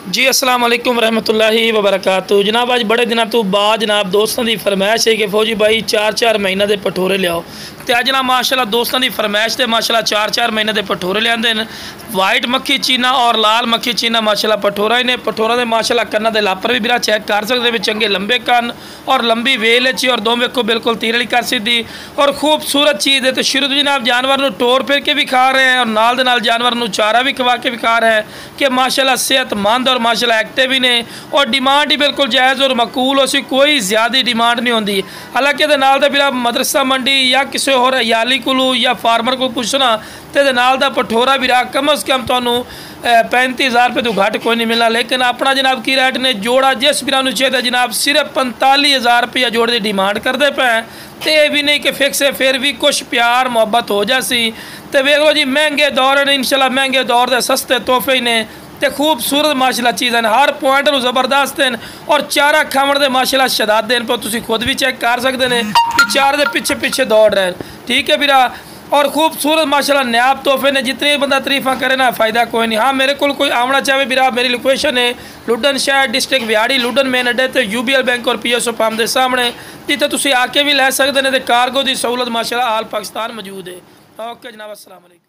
जी अस्सलाम वालेकुम रहमतुल्लाहि व बरकातहू। जनाब अज बड़े दिनों तो बाद जनाब दोस्तों की फरमाइश है कि फौजी भाई 4-4 महीने के भठोरे लियाओ। तो अज जनाब माशाल्लाह दोस्तों की फरमाइश से माशाल्लाह 4-4 महीने के भठोरे लियाते हैं। वाइट मक्खी चीना और लाल मक्खी चीना माशाल्लाह भठोरा ही ने। भठोरा के माशाल्लाह कन्ना के लापर भी बिरा चेक कर सकते हैं, चंगे लंबे कन और लंबी वेल अच्छी और दो वेखो बिल्कुल तीर वाली कर सीधी और खूबसूरत चीज़ है। तो शुरू तो जनाब जानवर को टोर फिर के भी खा रहे हैं और नाल दे नाल जानवर को चारा भी खवा के भी खा रहे हैं कि माशाल्लाह सेहतमंद और माशाल्लाह एक्टिव ही ने और डिमांड ही बिल्कुल जायज़ और मकूल हो सी, कोई ज़्यादा डिमांड नहीं होती। हालांकि नाल दे बिरा मदरसा मंडी या किसी होर अयाली को या फार्मर को पूछना तो नाल दा भठोरा भी कम अज़ कम तो 35,000 रुपये तो घट कोई नहीं मिलना। लेकिन अपना जनाब की रेट ने जोड़ा जिस बिरा चाहिए जनाब सिर्फ 45,000 रुपया जोड़े की डिमांड करते पे। तो ये भी नहीं कि फिक्स है, फिर भी कुछ प्यार मुहब्बत हो जासी। तो वेख लो जी महंगे दौर ने, इंशाल्लाह महंगे दौर के सस्ते तोहफे ही ने तो खूबसूरत माशाल्लाह चीज़ हैं, हर पॉइंट जबरदस्त हैं और चारा खावन के माशाल्लाह शदात देन पर तुम खुद भी चेक कर सकते हैं कि चार के पिछे पिछे दौड़ रहे हैं। ठीक है बिरा और खूबसूरत माशाल्लाह नायाब तोहफे ने, जितने बंदा तारीफा करे ना फ़ायदा कोई नहीं। हाँ मेरे को कोई आवना चाहे बिरा, मेरी लोकेशन है लुडन शहर डिस्ट्रिक्ट विहाड़ी लुडन मेन अड्डे तो UBL बैंक और PSO पंप के सामने, जितने तुम आके भी लै सकते हैं। तो कार्गो की सहूलत माशाल्लाह आल पाकिस्तान मौजूद है। ओके जनाब, अस्सलाम वालेकुम।